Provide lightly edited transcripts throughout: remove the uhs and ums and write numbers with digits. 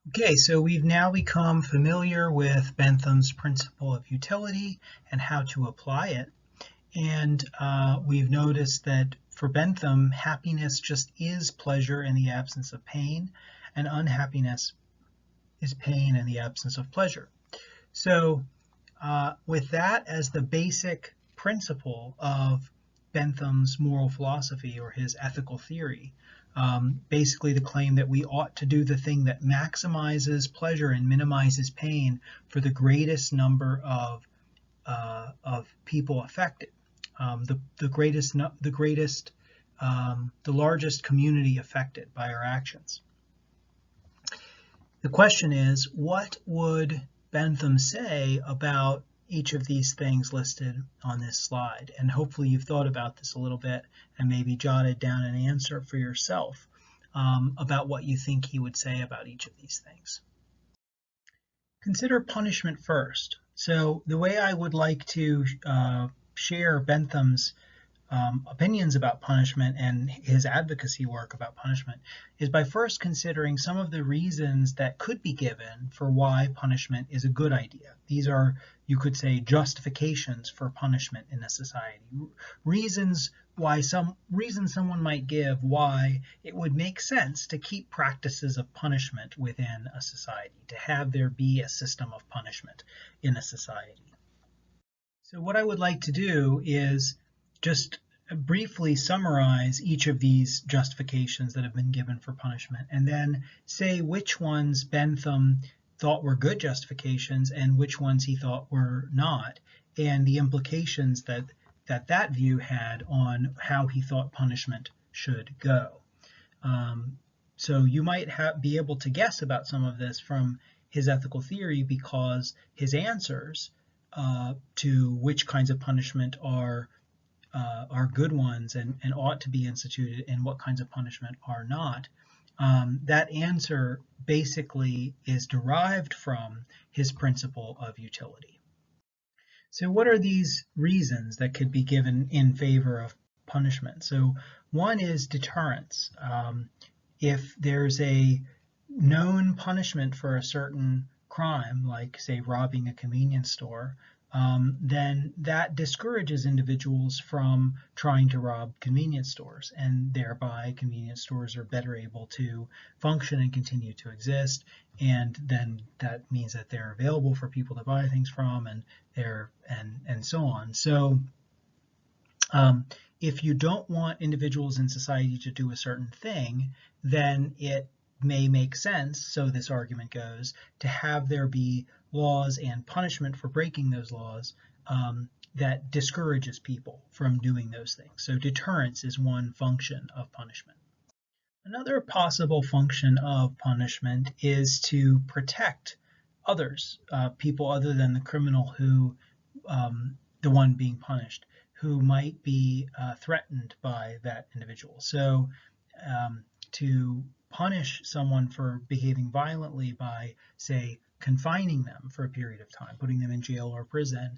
Okay, so we've now become familiar with Bentham's principle of utility and how to apply it. And we've noticed that for Bentham, happiness just is pleasure in the absence of pain, and unhappiness is pain in the absence of pleasure. So with that as the basic principle of Bentham's moral philosophy or his ethical theory, basically the claim that we ought to do the thing that maximizes pleasure and minimizes pain for the greatest number of people affected, the largest community affected by our actions. The question is, what would Bentham say about each of these things listed on this slide? And hopefully you've thought about this a little bit and maybe jotted down an answer for yourself about what you think he would say about each of these things. Consider punishment first. So the way I would like to share Bentham's opinions about punishment and his advocacy work about punishment is by first considering some of the reasons that could be given for why punishment is a good idea. These are, you could say, justifications for punishment in a society. Reasons someone might give why it would make sense to keep practices of punishment within a society, to have there be a system of punishment in a society. So what I would like to do is just briefly summarize each of these justifications that have been given for punishment, and then say which ones Bentham thought were good justifications and which ones he thought were not, and the implications that view had on how he thought punishment should go. So you might be able to guess about some of this from his ethical theory, because his answers to which kinds of punishment are good ones and ought to be instituted and what kinds of punishment are not, that answer basically is derived from his principle of utility. So what are these reasons that could be given in favor of punishment? So one is deterrence. If there's a known punishment for a certain crime, like say robbing a convenience store, then that discourages individuals from trying to rob convenience stores, and thereby convenience stores are better able to function and continue to exist, and then that means that they're available for people to buy things from, and so on. So if you don't want individuals in society to do a certain thing, then it may make sense, so this argument goes, to have there be laws and punishment for breaking those laws that discourages people from doing those things. So deterrence is one function of punishment. Another possible function of punishment is to protect others, people other than the criminal who, the one being punished, who might be threatened by that individual. So to punish someone for behaving violently by, say, confining them for a period of time, putting them in jail or prison,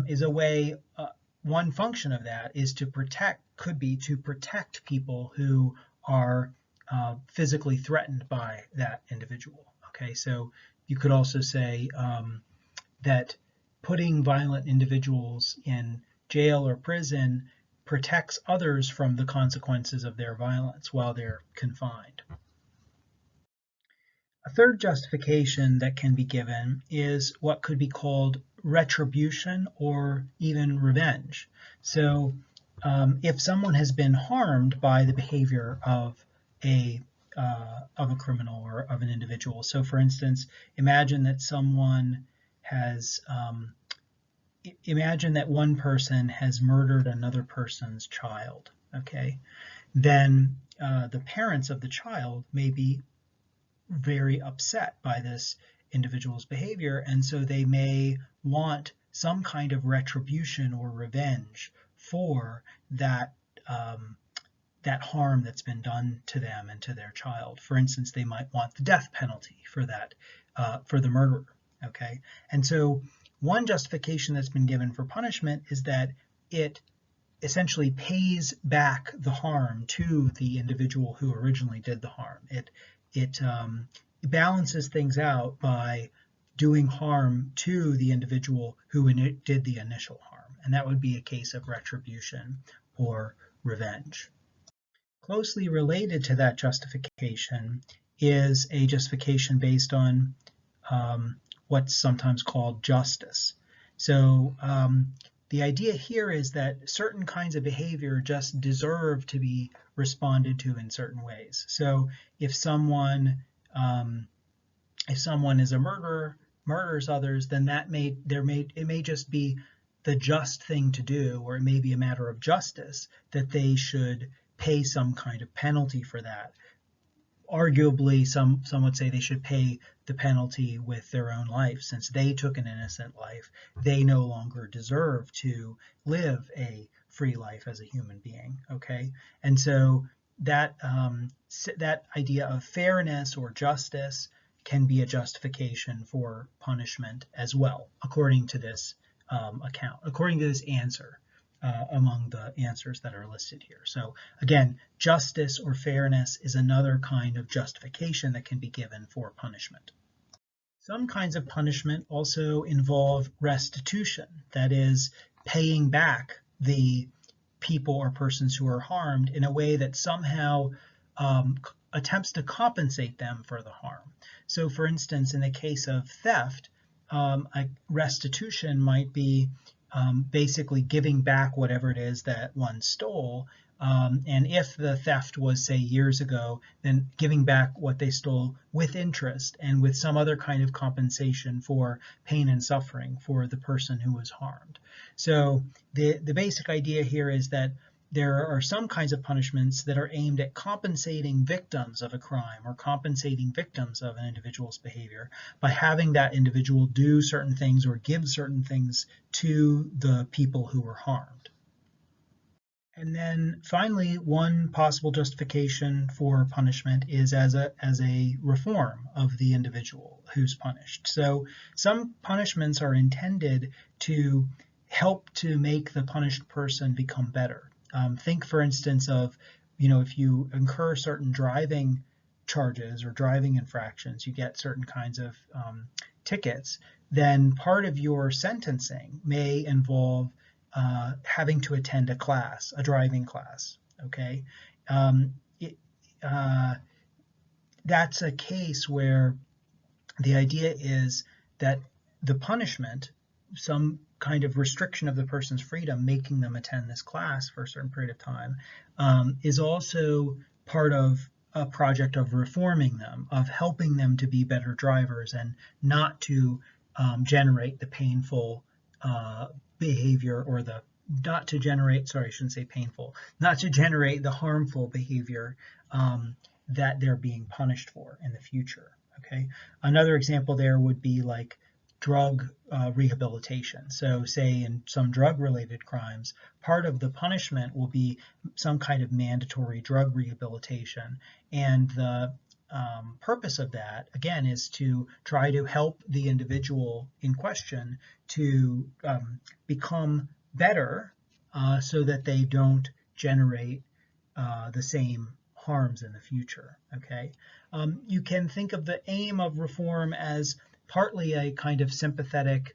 is a way, one function of that is to protect, could be to protect people who are physically threatened by that individual. Okay, so you could also say that putting violent individuals in jail or prison protects others from the consequences of their violence while they're confined. A third justification that can be given is what could be called retribution or even revenge. So if someone has been harmed by the behavior of a criminal or of an individual, so for instance, imagine that one person has murdered another person's child, okay? Then the parents of the child may be very upset by this individual's behavior, and so they may want some kind of retribution or revenge for that harm that's been done to them and to their child. For instance, they might want the death penalty for that, for the murderer, okay? And so one justification that's been given for punishment is that it essentially pays back the harm to the individual who originally did the harm. It balances things out by doing harm to the individual who did the initial harm. And that would be a case of retribution or revenge. Closely related to that justification is a justification based on what's sometimes called justice. So the idea here is that certain kinds of behavior just deserve to be responded to in certain ways. So if someone is a murderer, murders others, then it may just be the just thing to do, or it may be a matter of justice that they should pay some kind of penalty for that. Arguably, some would say they should pay the penalty with their own life. Since they took an innocent life, they no longer deserve to live a free life as a human being. Okay, and so that idea of fairness or justice can be a justification for punishment as well, according to this according to this answer. Among the answers that are listed here. So again, justice or fairness is another kind of justification that can be given for punishment. Some kinds of punishment also involve restitution, that is, paying back the people or persons who are harmed in a way that somehow attempts to compensate them for the harm. So for instance, in the case of theft, a restitution might be basically giving back whatever it is that one stole. And if the theft was, say, years ago, then giving back what they stole with interest and with some other kind of compensation for pain and suffering for the person who was harmed. So the basic idea here is that there are some kinds of punishments that are aimed at compensating victims of a crime or compensating victims of an individual's behavior by having that individual do certain things or give certain things to the people who were harmed. And then finally, one possible justification for punishment is as a reform of the individual who's punished. So some punishments are intended to help to make the punished person become better. Think, for instance, of, if you incur certain driving charges or driving infractions, you get certain kinds of tickets, then part of your sentencing may involve having to attend a class, a driving class, okay? That's a case where the idea is that the punishment, some kind of restriction of the person's freedom, making them attend this class for a certain period of time, is also part of a project of reforming them, of helping them to be better drivers and not to generate the painful behavior or not to generate the harmful behavior that they're being punished for in the future. Okay. Another example there would be like drug rehabilitation. So say in some drug-related crimes, part of the punishment will be some kind of mandatory drug rehabilitation. And the purpose of that, again, is to try to help the individual in question to become better so that they don't generate the same harms in the future. Okay, you can think of the aim of reform as partly a kind of sympathetic,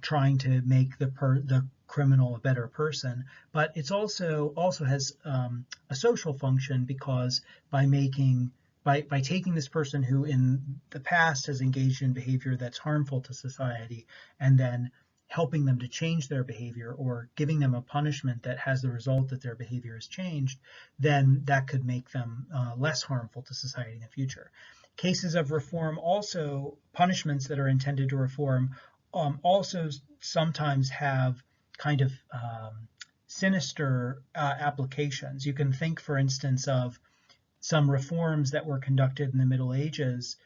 trying to make the criminal a better person, but it's also has a social function, because by taking this person who in the past has engaged in behavior that's harmful to society and then helping them to change their behavior or giving them a punishment that has the result that their behavior is changed, then that could make them less harmful to society in the future. Cases of reform also, punishments that are intended to reform, also sometimes have kind of sinister applications. You can think, for instance, of some reforms that were conducted in the Middle Ages,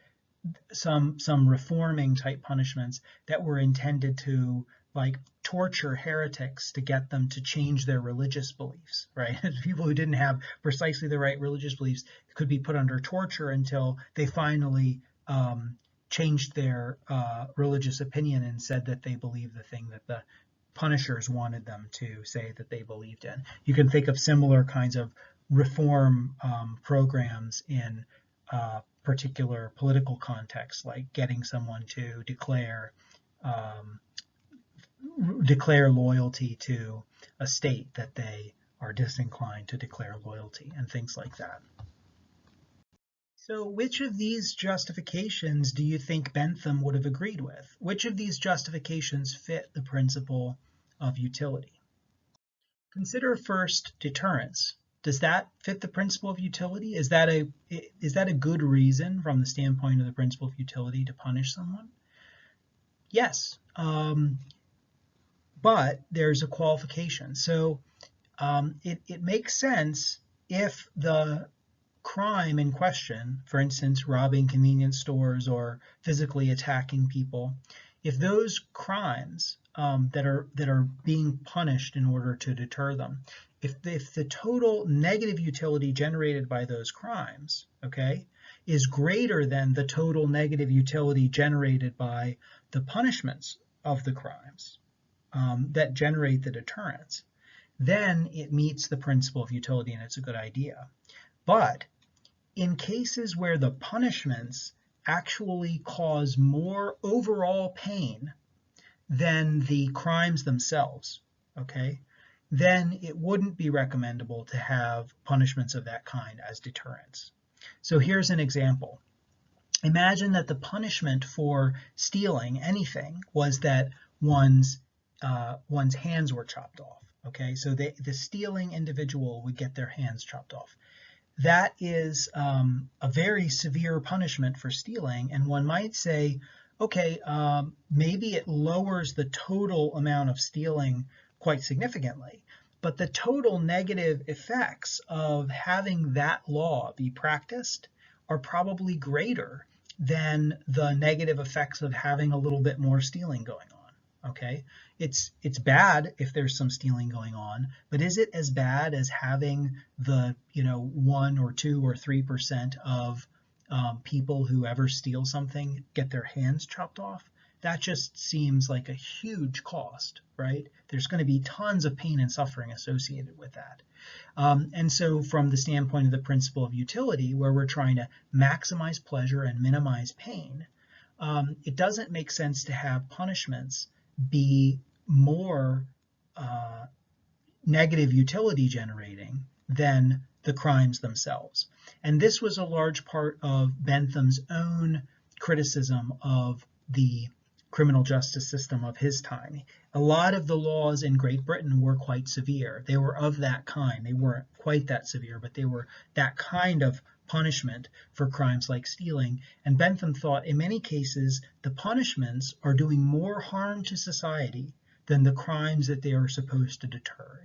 some reforming type punishments that were intended to like torture heretics to get them to change their religious beliefs, right? People who didn't have precisely the right religious beliefs could be put under torture until they finally changed their religious opinion and said that they believed the thing that the punishers wanted them to say that they believed in. You can think of similar kinds of reform programs in particular political context, like getting someone to declare loyalty to a state that they are disinclined to declare loyalty, and things like that. So which of these justifications do you think Bentham would have agreed with? Which of these justifications fit the principle of utility? Consider first deterrence. Does that fit the principle of utility? Is that a good reason from the standpoint of the principle of utility to punish someone? Yes, but there's a qualification. So it makes sense if the crime in question, for instance, robbing convenience stores or physically attacking people, if those crimes that are being punished in order to deter them, if the total negative utility generated by those crimes, okay, is greater than the total negative utility generated by the punishments of the crimes that generate the deterrence, then it meets the principle of utility and it's a good idea. But in cases where the punishments actually cause more overall pain than the crimes themselves, okay, then it wouldn't be recommendable to have punishments of that kind as deterrence. So here's an example. Imagine that the punishment for stealing anything was that one's hands were chopped off. Okay, so the stealing individual would get their hands chopped off. That is a very severe punishment for stealing, and one might say, okay, maybe it lowers the total amount of stealing quite significantly, but the total negative effects of having that law be practiced are probably greater than the negative effects of having a little bit more stealing going on. Okay, it's bad if there's some stealing going on, but is it as bad as having the 1 or 2 or 3% of people who ever steal something get their hands chopped off? That just seems like a huge cost, right? There's going to be tons of pain and suffering associated with that. And so from the standpoint of the principle of utility, where we're trying to maximize pleasure and minimize pain, it doesn't make sense to have punishments be more negative utility generating than the crimes themselves. And this was a large part of Bentham's own criticism of the criminal justice system of his time. A lot of the laws in Great Britain were quite severe. They were of that kind. They weren't quite that severe, but they were that kind of punishment for crimes like stealing. And Bentham thought in many cases the punishments are doing more harm to society than the crimes that they are supposed to deter.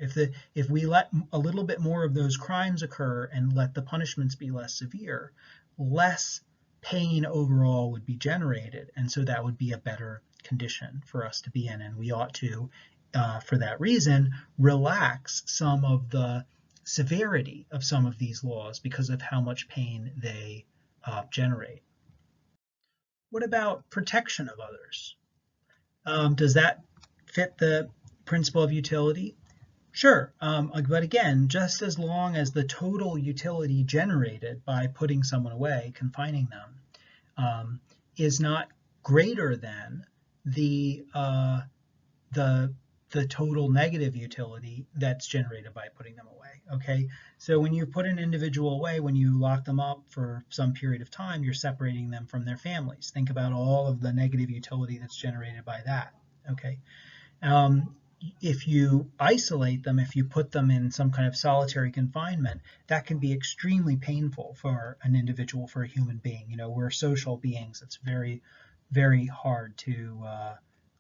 If we let a little bit more of those crimes occur and let the punishments be less severe, less pain overall would be generated, and so that would be a better condition for us to be in, and we ought to, for that reason, relax some of the severity of some of these laws because of how much pain they generate. What about protection of others? Does that fit the principle of utility? Sure, but again, just as long as the total utility generated by putting someone away, confining them, is not greater than the total negative utility that's generated by putting them away. Okay, so when you put an individual away, when you lock them up for some period of time, you're separating them from their families. Think about all of the negative utility that's generated by that. Okay. If you isolate them, if you put them in some kind of solitary confinement, that can be extremely painful for an individual, for a human being. We're social beings. It's very, very hard to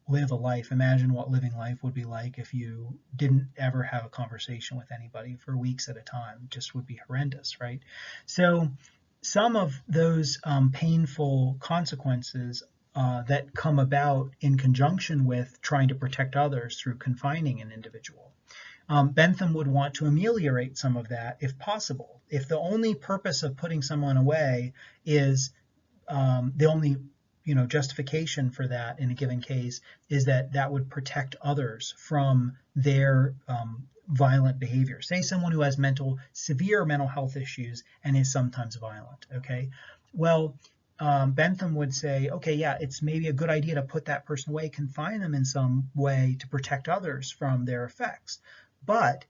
live a life. Imagine what living life would be like if you didn't ever have a conversation with anybody for weeks at a time. It just would be horrendous, right? So some of those painful consequences that come about in conjunction with trying to protect others through confining an individual. Bentham would want to ameliorate some of that if possible. If the only purpose of putting someone away is the only justification for that in a given case is that would protect others from their violent behavior. Say someone who has severe mental health issues and is sometimes violent, okay? Well, Bentham would say, okay, yeah, it's maybe a good idea to put that person away, confine them in some way to protect others from their effects. But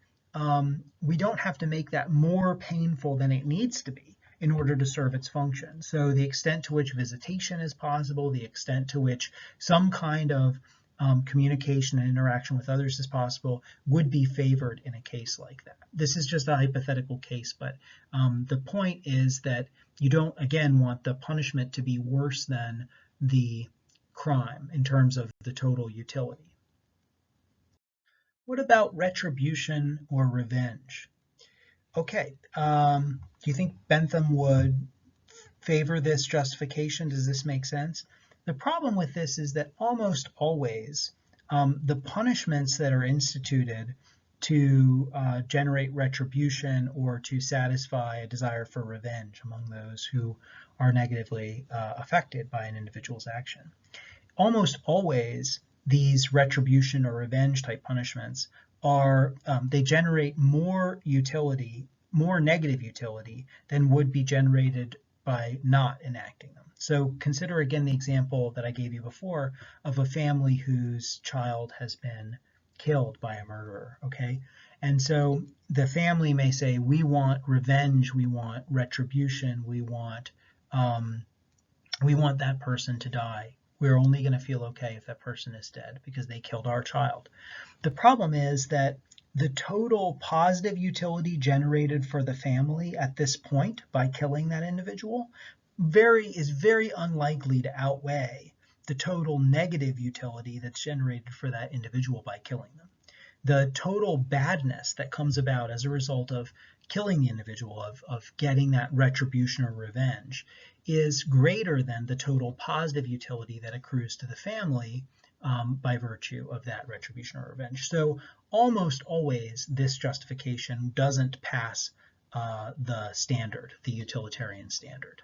we don't have to make that more painful than it needs to be in order to serve its function. So the extent to which visitation is possible, the extent to which some kind of communication and interaction with others is possible would be favored in a case like that. This is just a hypothetical case, but the point is that you don't, again, want the punishment to be worse than the crime in terms of the total utility. What about retribution or revenge? Okay, do you think Bentham would favor this justification? Does this make sense? The problem with this is that almost always the punishments that are instituted to generate retribution or to satisfy a desire for revenge among those who are negatively affected by an individual's action. Almost always these retribution or revenge type punishments are, they generate more utility, more negative utility than would be generated by not enacting them. So consider again the example that I gave you before of a family whose child has been killed by a murderer, okay? And so the family may say, we want revenge, we want retribution, we want that person to die. We're only going to feel okay if that person is dead because they killed our child. The problem is that the total positive utility generated for the family at this point by killing that individual is very unlikely to outweigh the total negative utility that's generated for that individual by killing them. The total badness that comes about as a result of killing the individual, of getting that retribution or revenge, is greater than the total positive utility that accrues to the family by virtue of that retribution or revenge. So almost always this justification doesn't pass the standard, the utilitarian standard.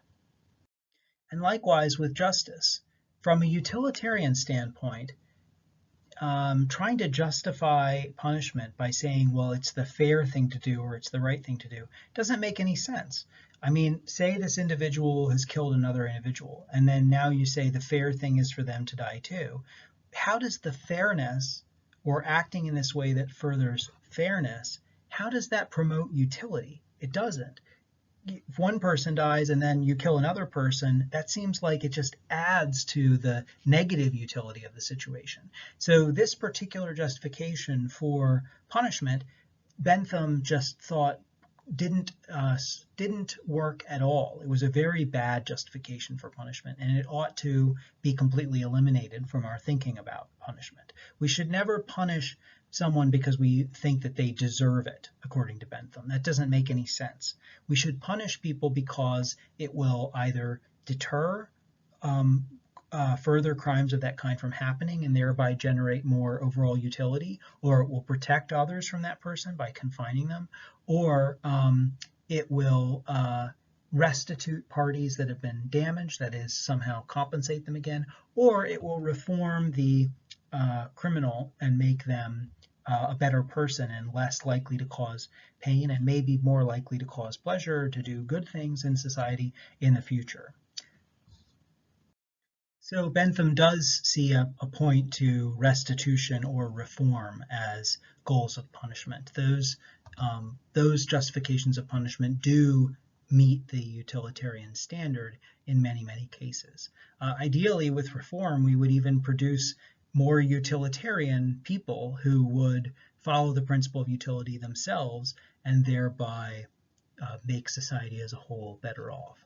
And likewise with justice. From a utilitarian standpoint, trying to justify punishment by saying, well, it's the fair thing to do or it's the right thing to do, doesn't make any sense. I mean, say this individual has killed another individual, and then now you say the fair thing is for them to die too. How does the fairness, or acting in this way that furthers fairness, how does that promote utility? It doesn't. If one person dies and then you kill another person, that seems like it just adds to the negative utility of the situation. So this particular justification for punishment, Bentham just thought didn't work at all. It was a very bad justification for punishment, and it ought to be completely eliminated from our thinking about punishment. We should never punish someone because we think that they deserve it, according to Bentham. That doesn't make any sense. We should punish people because it will either deter further crimes of that kind from happening and thereby generate more overall utility, or it will protect others from that person by confining them, or it will restitute parties that have been damaged, that is, somehow compensate them again, or it will reform the criminal and make them a better person and less likely to cause pain and maybe more likely to cause pleasure, to do good things in society in the future. So Bentham does see a point to restitution or reform as goals of punishment. Those justifications of punishment do meet the utilitarian standard in many, many cases. Ideally, with reform, we would even produce more utilitarian people who would follow the principle of utility themselves and thereby make society as a whole better off.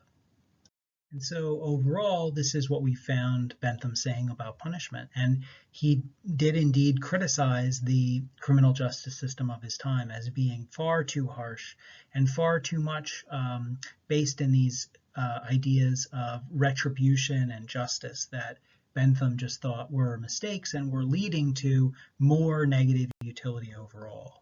And so overall, this is what we found Bentham saying about punishment. And he did indeed criticize the criminal justice system of his time as being far too harsh and far too much based in these ideas of retribution and justice that Bentham just thought were mistakes and were leading to more negative utility overall.